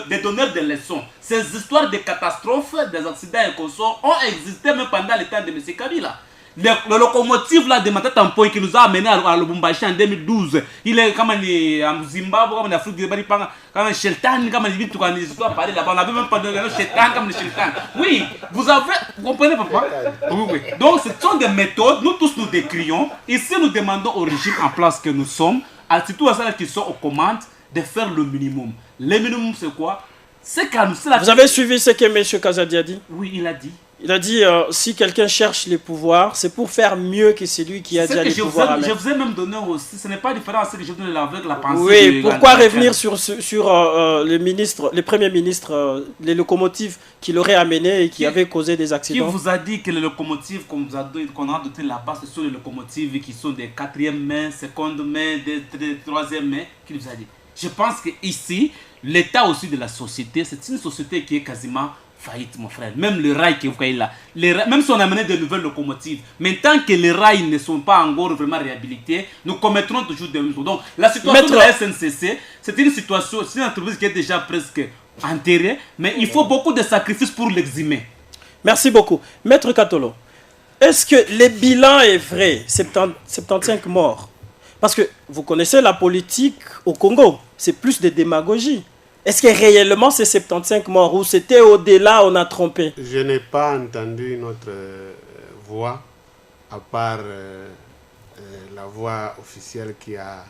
des donneurs de leçons. Ces histoires de catastrophes, des accidents et consorts ont existé même pendant le temps de M. Kabila. Le locomotive là de Matatampoi qui nous a amené à Lubumbashi en 2012, il est comme en Zimbabwe, comme en Afrique du Sud, comme en Sheltan, comme en Libye, tout en histoire parlé là-bas. On n'avait même pas de Sheltan comme le Sheltan. Oui, vous comprenez, papa? Oui. Donc ce sont des méthodes, nous tous nous décrions. Ici nous demandons au régime en place que nous sommes, surtout à ceux qui sont aux commandes, de faire le minimum. Le minimum c'est quoi? C'est quand vous avez suivi ce que M. Kazadi a dit? Oui, il a dit. Il a dit, si quelqu'un cherche les pouvoirs, c'est pour faire mieux que celui qui a déjà les pouvoirs. Je vous ai même donné aussi, ce n'est pas différent à ce que je vous donne avec la pensée. Oui, pourquoi revenir sur le Premier ministre, les locomotives qu'il aurait amenées et qui avaient causé des accidents? Qui vous a dit que les locomotives qu'on a dotées là-bas, ce sont les locomotives qui sont des 4e main, 2e main, des 3e main? Qui vous a dit? Je pense qu'ici, l'état aussi de la société, c'est une société qui est quasiment faillite, mon frère. Même le rail que vous voyez là, même si on a amené de nouvelles locomotives, mais tant que les rails ne sont pas encore vraiment réhabilités, nous commettrons toujours des mêmes choses. Donc la situation de la SNCC, c'est une situation, c'est une entreprise qui est déjà presque enterrée, mais il faut beaucoup de sacrifices pour l'exhumer. Merci beaucoup. Maître Katolo, est-ce que le bilan est vrai, 75 morts? Parce que vous connaissez la politique au Congo, c'est plus de démagogie. Est-ce que réellement c'est 75 morts ou c'était au-delà, on a trompé? Je n'ai pas entendu notre voix, à part la voix officielle qui a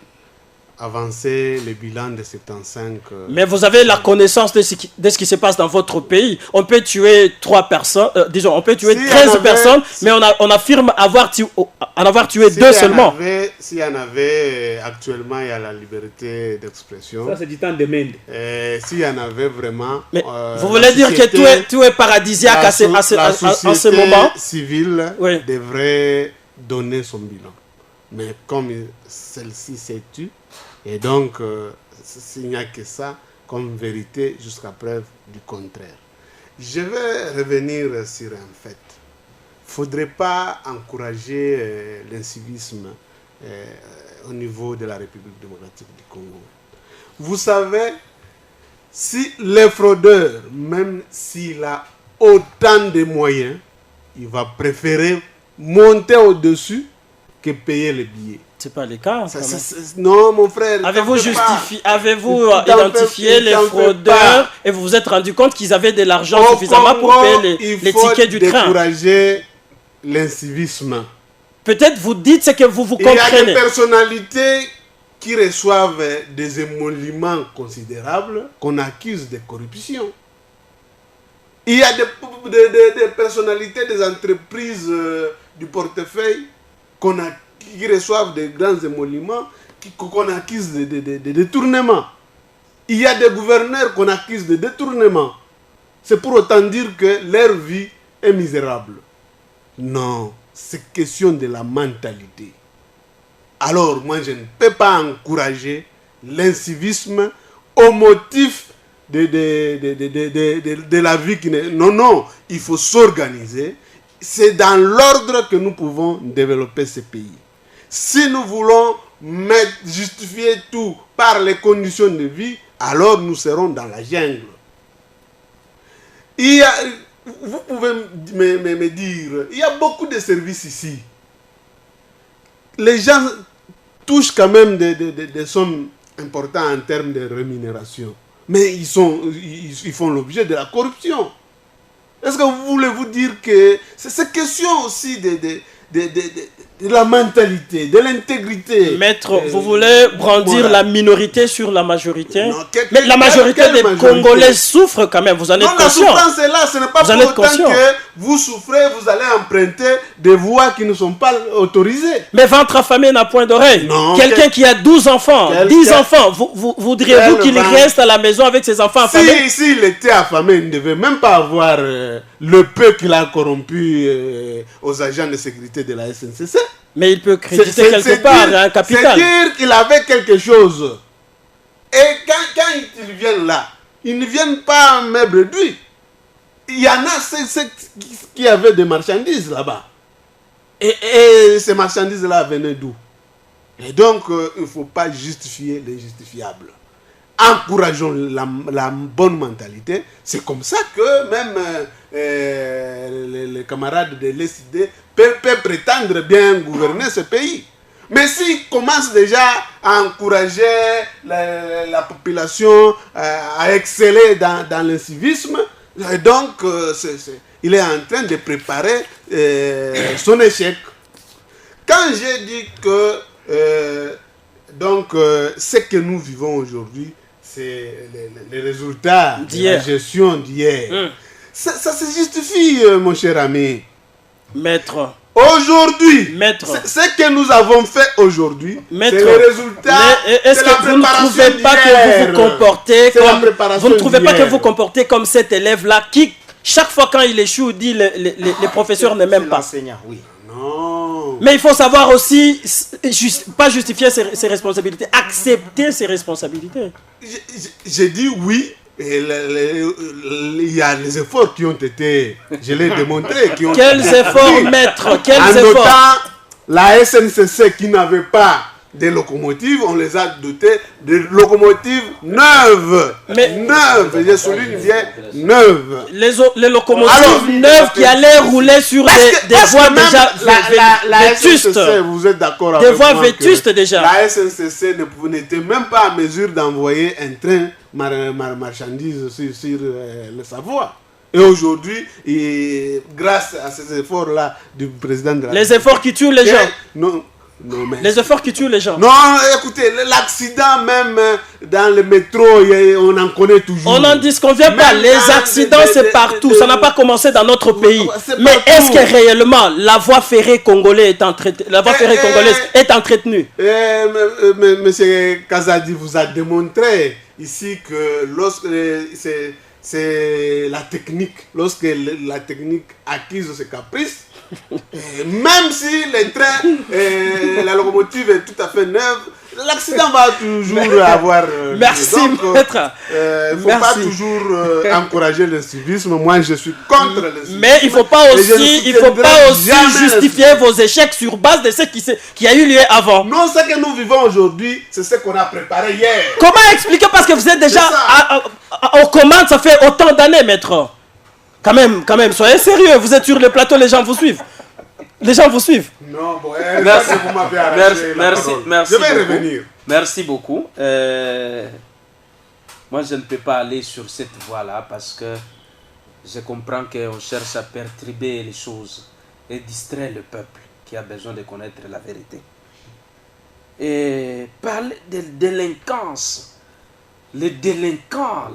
avancé le bilan de 75. Mais vous avez la connaissance de ce qui se passe dans votre pays. On peut tuer 3 personnes, disons, on peut tuer 13 personnes, mais on affirme en avoir tué 2 seulement. S'il y en avait, actuellement, il y a la liberté d'expression. Ça, c'est du temps de Mende. S'il y en avait vraiment... Mais vous voulez dire que tout est paradisiaque en ce moment? La société civile devrait donner son bilan. Mais comme celle-ci s'est tue, et donc, il n'y a que ça comme vérité jusqu'à preuve du contraire. Je vais revenir sur un fait. Il ne faudrait pas encourager l'incivisme au niveau de la République démocratique du Congo. Vous savez, si le fraudeur, même s'il a autant de moyens, il va préférer monter au-dessus que payer les billets. C'est pas le cas. Non, mon frère. Avez-vous identifié les fraudeurs et vous vous êtes rendu compte qu'ils avaient de l'argent suffisamment pour payer les tickets du train? Il faut décourager l'incivisme. Peut-être vous dites ce que vous comprenez. Il y a des personnalités qui reçoivent des émoluments considérables qu'on accuse de corruption. Il y a des personnalités, des entreprises du portefeuille qui reçoivent des grands émoluments qu'on accuse de détournement. Il y a des gouverneurs qu'on accuse de détournement. C'est pour autant dire que leur vie est misérable. Non, c'est question de la mentalité. Alors, moi, je ne peux pas encourager l'incivisme au motif de la vie qui n'est... Non, il faut s'organiser. C'est dans l'ordre que nous pouvons développer ce pays. Si nous voulons justifier tout par les conditions de vie, alors nous serons dans la jungle. Vous pouvez me dire, il y a beaucoup de services ici. Les gens touchent quand même des sommes importantes en termes de rémunération. Mais ils font l'objet de la corruption. Est-ce que vous voulez vous dire que c'est question aussi de la mentalité, de l'intégrité? Maître, vous voulez brandir la minorité sur la majorité? Non, mais la majorité des Congolais souffrent quand même, vous en êtes conscient. Non, la souffrance est là, ce n'est pas pour autant que vous souffrez, vous allez emprunter des voies qui ne sont pas autorisées. Mais ventre affamé n'a point d'oreille. Quelqu'un qui a 12 enfants, 10 enfants, voudriez-vous qu'il reste à la maison avec ses enfants affamés? S'il était affamé, il ne devait même pas avoir le peu qu'il a corrompu aux agents de sécurité de la SNCC. Mais il peut créditer quelque part un capital. C'est dire qu'il avait quelque chose. Et quand ils viennent là, ils ne viennent pas en meuble d'huile. Il y en a ceux qui avaient des marchandises là-bas. Et ces marchandises-là venaient d'où? Et donc, il ne faut pas justifier l'injustifiable. Encourageons la bonne mentalité. C'est comme ça que même les camarades de l'SID peuvent prétendre bien gouverner ce pays. Mais s'ils commencent déjà à encourager la population à exceller dans le civisme, donc il est en train de préparer son échec. Quand j'ai dit que ce que nous vivons aujourd'hui, c'est les résultats de la gestion d'hier. Ça se justifie, mon cher ami. Maître. Aujourd'hui, ce que nous avons fait aujourd'hui, c'est le résultat. Est-ce que vous ne trouvez pas que vous vous comportez comme vous ne trouvez pas que vous comportez comme cet élève-là qui, chaque fois quand il échoue, dit les professeurs ne m'aiment pas. Oui. Non. Mais il faut savoir aussi, pas justifier ses responsabilités, accepter ses responsabilités. J'ai dit oui. Et il y a les efforts qui ont été, je l'ai démontré. Quels efforts, maître? Quels efforts? Notant la SNCC qui n'avait pas des locomotives, on les a dotés de locomotives neuves. Neuves, je souligne bien, neuves. Les locomotives Alors, neuves qui allaient rouler sur des voies déjà la vétustes. SNCC, vous êtes d'accord Des avec voies moi vétustes que déjà. La SNCC n'était même pas en mesure d'envoyer un train marchandises sur le Savoie. Et aujourd'hui, grâce à ces efforts-là du président de la Les efforts qui tuent les gens. Non, mais... Les efforts qui tuent les gens. Non, écoutez, l'accident même dans le métro, on en connaît toujours. On n'en disconvient pas. Même Les accidents, c'est partout. Ça n'a pas commencé dans notre pays. Mais est-ce que réellement la voie ferrée congolaise est entretenue? Monsieur Kazadi vous a démontré ici que lorsque c'est la technique, lorsque la technique acquise ses caprices, même si le train, la locomotive est tout à fait neuve, l'accident va toujours avoir. Merci, donc, maître. Il ne faut pas toujours encourager le civisme. Moi, je suis contre le civisme. Mais il ne faut pas aussi justifier vos échecs sur base de ce qui a eu lieu avant. Non, ce que nous vivons aujourd'hui, c'est ce qu'on a préparé hier. Comment expliquer? Parce que vous êtes déjà aux commandes, ça fait autant d'années, maître. Quand même, soyez sérieux. Vous êtes sur le plateau, les gens vous suivent. Les gens vous suivent. Non, bon, merci. vous m'avez arraché Merci. Je vais revenir. Merci beaucoup. Moi, je ne peux pas aller sur cette voie-là parce que je comprends qu'on cherche à perturber les choses et distraire le peuple qui a besoin de connaître la vérité. Et parler de délinquance. Les délinquants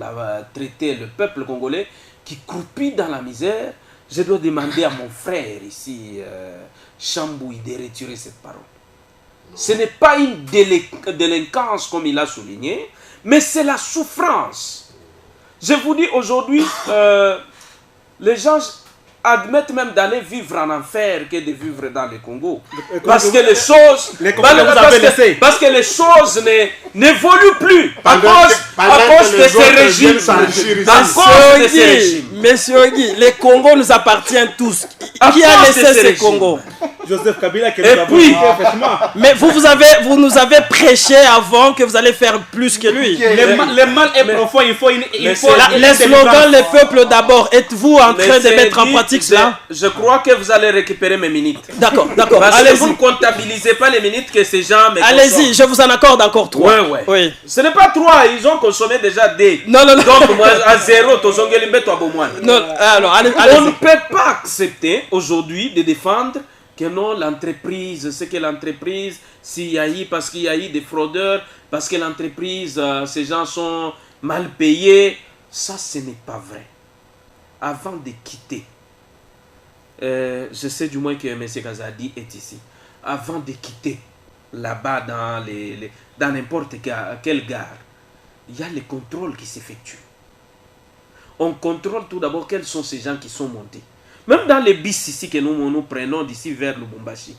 traiter le peuple congolais qui croupit dans la misère. Je dois demander à mon frère ici, Chambouy, de retirer cette parole. Ce n'est pas une délinquance comme il a souligné, mais c'est la souffrance. Je vous dis aujourd'hui, les gens admettent même d'aller vivre en enfer que de vivre dans le Congo. Parce que les choses, parce que les choses n'évoluent plus à cause de ces régimes. Monsieur Guy, le Congo nous appartient tous. Qui a laissé ce Congo? Joseph Kabila qui Et puis, mais vous nous avez prêché avant que vous allez faire plus que lui. le mal est profond, il faut les slogans, le peuple d'abord. Êtes-vous en train de mettre en pratique cela? Je crois que vous allez récupérer mes minutes. D'accord. Parce que vous ne comptabilisez pas les minutes que ces gens me consomment. Allez-y, je vous en accorde encore 3. Oui. Ce n'est pas 3, ils ont consommé déjà des. Non. Donc moi, à 0, on ne peut pas accepter aujourd'hui de défendre que non, l'entreprise, c'est que l'entreprise, s'il y a eu, parce qu'il y a eu des fraudeurs, parce que l'entreprise, ces gens sont mal payés. Ça, ce n'est pas vrai. Avant de quitter, je sais du moins que M. Kazadi est ici. Avant de quitter, là-bas dans n'importe quelle gare, il y a les contrôles qui s'effectuent. On contrôle tout d'abord quels sont ces gens qui sont montés. Même dans les bus ici que nous prenons d'ici vers Lubumbashi,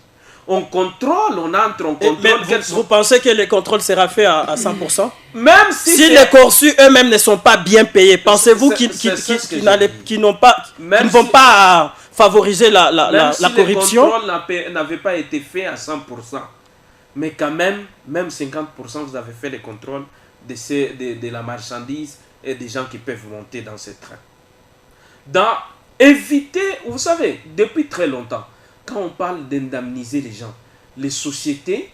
on contrôle, on entre, on contrôle. Vous pensez que le contrôle sera fait à 100%? Même si les conçus eux-mêmes ne sont pas bien payés, pensez-vous qu'ils ne vont pas favoriser la corruption? Le contrôle n'avait pas été fait à 100%. Mais quand même 50%, vous avez fait les contrôles de la marchandise et des gens qui peuvent monter dans ces trains. Dans éviter, vous savez, depuis très longtemps, quand on parle d'indemniser les gens, les sociétés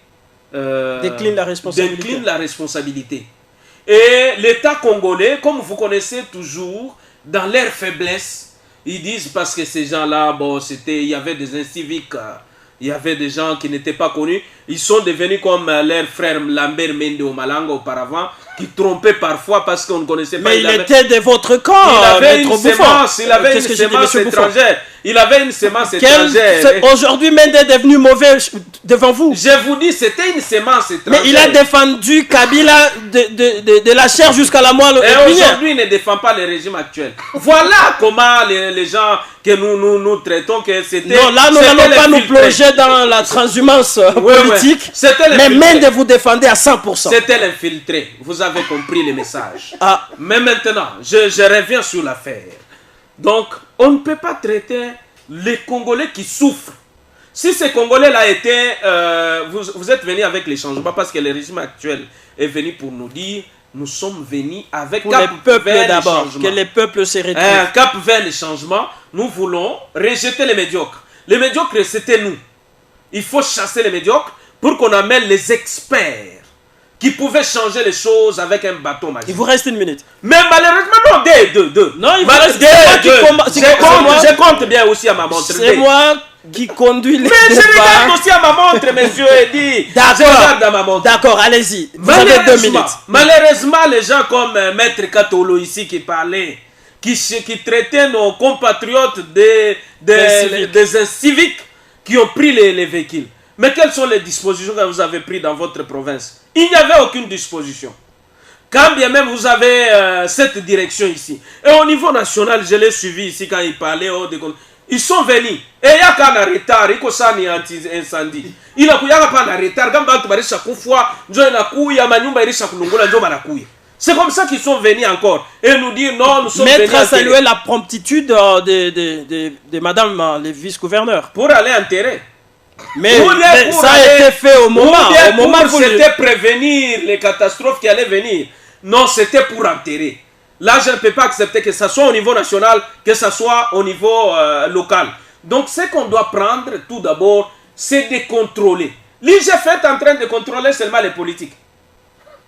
déclinent la responsabilité. Et l'État congolais, comme vous connaissez toujours, dans leur faiblesse, ils disent parce que ces gens-là, il y avait des inciviques, il y avait des gens qui n'étaient pas connus, ils sont devenus comme leur frère Lambert Mende Omalanga auparavant, qui trompaient parfois parce qu'on ne connaissait pas. Mais il était de votre camp. Il avait une semence étrangère. Il avait une semence étrangère. Aujourd'hui, Mende est devenu mauvais devant vous. Je vous dis, c'était une semence étrangère. Mais il a défendu Kabila de la chair jusqu'à la moelle. Et aujourd'hui, il ne défend pas le régime actuel. Voilà comment les gens que nous traitons, que c'était... Non, là, nous n'allons pas nous plonger dans la transhumance politique. Mais Mende vous défendez à 100%. C'était l'infiltré. Vous avez compris le message. Mais maintenant, je reviens sur l'affaire. Donc, on ne peut pas traiter les Congolais qui souffrent. Si ces Congolais-là étaient... vous êtes venus avec les changements parce que le régime actuel est venu pour nous dire nous sommes venus avec pour les peuples d'abord, que les peuples se retrouvent. Un cap vers les changements. Nous voulons rejeter les médiocres. Les médiocres, c'était nous. Il faut chasser les médiocres pour qu'on amène les experts qui pouvaient changer les choses avec un bâton magique. Il vous reste 1 minute. Mais malheureusement, non, deux. Non, il vous reste je compte bien aussi à ma montre. C'est moi qui conduis les débats. Mais je regarde aussi à ma montre, monsieur Eddy. Je regarde à ma montre. D'accord, allez-y. Vous avez 2 minutes. Malheureusement, les gens comme Maître Katolo ici qui parlaient, qui traitaient nos compatriotes des inciviques qui ont pris les véhicules. Mais quelles sont les dispositions que vous avez prises dans votre province? Il n'y avait aucune disposition. Quand bien même vous avez cette direction ici. Et au niveau national, je l'ai suivi ici quand il parlait. Ils sont venus. Et il y a qu'un retard. Il y a un incendie. Il y a pas un retard. C'est comme ça qu'ils sont venus encore. Et nous dire non, nous sommes venus. Maître a salué la promptitude de madame les vice-gouverneurs. Pour aller enterrer. Mais ça a été fait au moment. Au moment où c'était prévenir les catastrophes qui allaient venir. Non, c'était pour enterrer. Là, je ne peux pas accepter que ce soit au niveau national, que ce soit au niveau local. Donc, ce qu'on doit prendre tout d'abord, c'est de contrôler. L'IGF est en train de contrôler seulement les politiques.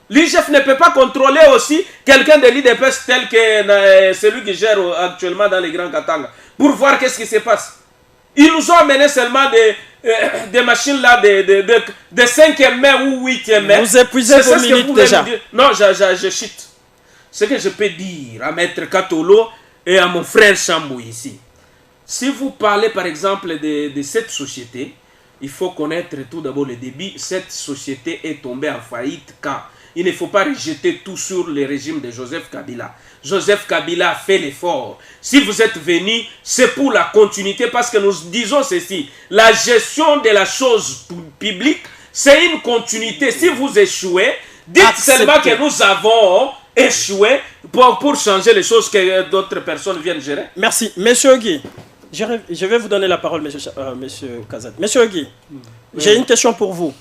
L'IGF ne peut pas contrôler aussi quelqu'un de l'IDPS tel que celui qui gère actuellement dans les Grands Katanga. Pour voir qu'est-ce qui se passe. Ils nous ont amené seulement des machines là de 5e mai ou 8e mai. Vous épuisez vos minutes déjà. Non, je chute. Ce que je peux dire à Maître Katolo et à mon frère Chambou ici. Si vous parlez par exemple de cette société, il faut connaître tout d'abord le débit. Cette société est tombée en faillite car il ne faut pas rejeter tout sur le régime de Joseph Kabila. Joseph Kabila a fait l'effort. Si vous êtes venus, c'est pour la continuité parce que nous disons ceci. La gestion de la chose publique, c'est une continuité. Si vous échouez, dites seulement que nous avons échoué pour changer les choses que d'autres personnes viennent gérer. Merci. Monsieur Guy, je vais vous donner la parole, monsieur Kazad. Monsieur Guy, j'ai une question pour vous.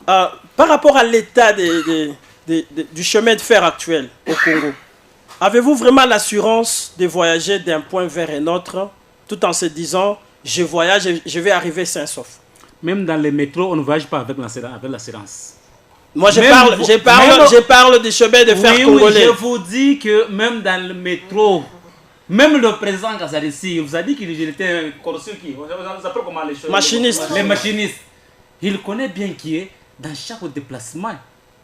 Par rapport à l'état du chemin de fer actuel au Congo, avez-vous vraiment l'assurance de voyager d'un point vers un autre tout en se disant je voyage et je vais arriver sain sauf? Même dans les métros, on ne voyage pas avec l'assurance. Moi, je parle du chemin de fer congolais. Oui, je vous dis que même dans le métro, même le président Kazadissi, vous a dit qu'il était machiniste. Les machinistes. Il connaît bien qui est dans chaque déplacement.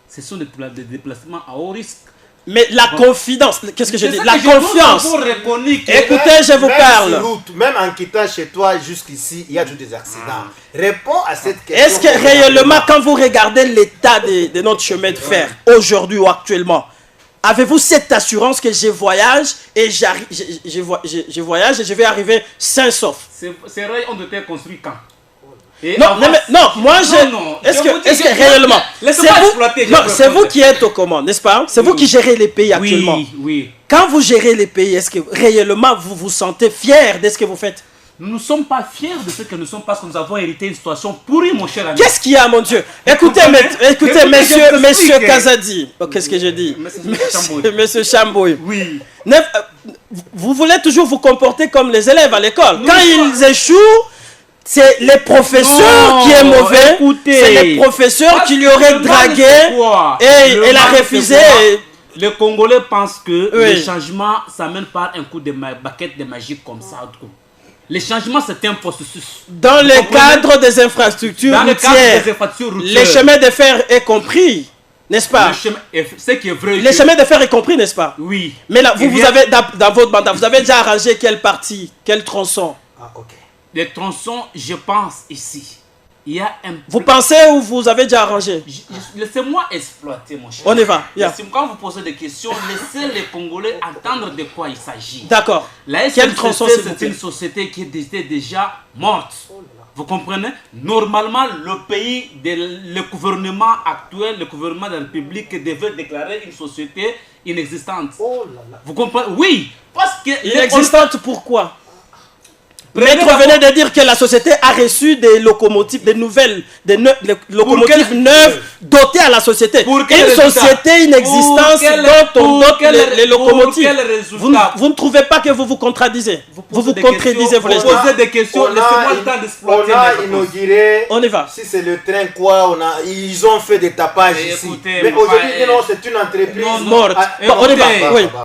Ce sont des déplacements à haut risque. Mais la confidence, qu'est-ce que je dis? La confiance. Écoutez, je vous parle. Même en quittant chez toi jusqu'ici, il y a toujours des accidents. Réponds à cette question. Est-ce que réellement, quand vous regardez l'état de notre chemin de fer, aujourd'hui ou actuellement, avez-vous cette assurance que je voyage et je voyage et je vais arriver sain sauf? Ces rails ont été construits quand? Moi est-ce que réellement c'est vous qui êtes aux commandes, n'est-ce pas? C'est vous qui gérez les pays actuellement. Oui. Quand vous gérez les pays, est-ce que réellement vous vous sentez fier de ce que vous faites? Nous ne sommes pas fiers de ce que nous sommes parce que nous avons hérité une situation pourrie, mon cher ami. Qu'est-ce qu'il y a, mon Dieu? Écoutez, monsieur Kazadi. Qu'est-ce que je dis? Monsieur Chambouy. Oui. Vous voulez toujours vous comporter comme les élèves à l'école. Quand ils échouent, c'est les professeurs qui est mauvais. C'est les professeurs qui lui auraient dragué et elle a refusé. Les Congolais pensent que le changement, ça mène par un coup de baguette de magie comme ça. Le changement, c'est un processus. Dans le cadre des infrastructures routières, les chemins de fer est compris, n'est-ce pas? Ce qui est vrai. Les chemins de fer est compris, n'est-ce pas? Oui. Mais là, vous avez, dans votre mandat, vous avez déjà arrangé quelle partie, quel tronçon? Ah, ok. Les tronçons, je pense ici. Il y a un... Vous pensez ou vous avez déjà arrangé? Laissez-moi exploiter, mon cher. On y va. Quand vous posez des questions, laissez les Congolais entendre de quoi il s'agit. D'accord. Quel tronçon, c'est une société qui était déjà morte. Vous comprenez? Normalement, le pays, le gouvernement actuel, le gouvernement de la République devait déclarer une société inexistante. Oh là là. Vous comprenez? Oui. Parce que... Inexistante pourquoi? Maître venait de dire que la société a reçu des locomotives, des locomotives neuves dotées à la société. Une société, une existence dont on dote les locomotives. Vous ne trouvez pas que vous vous contradisez? Vous vous contredisez, vous posez des questions, laissez-moi le temps d'exploiter. On a inauguré. On y va. Si c'est le train, quoi, ils ont fait des tapages ici. Écoutez, mais aujourd'hui, non, c'est une entreprise morte. On y va. Oui.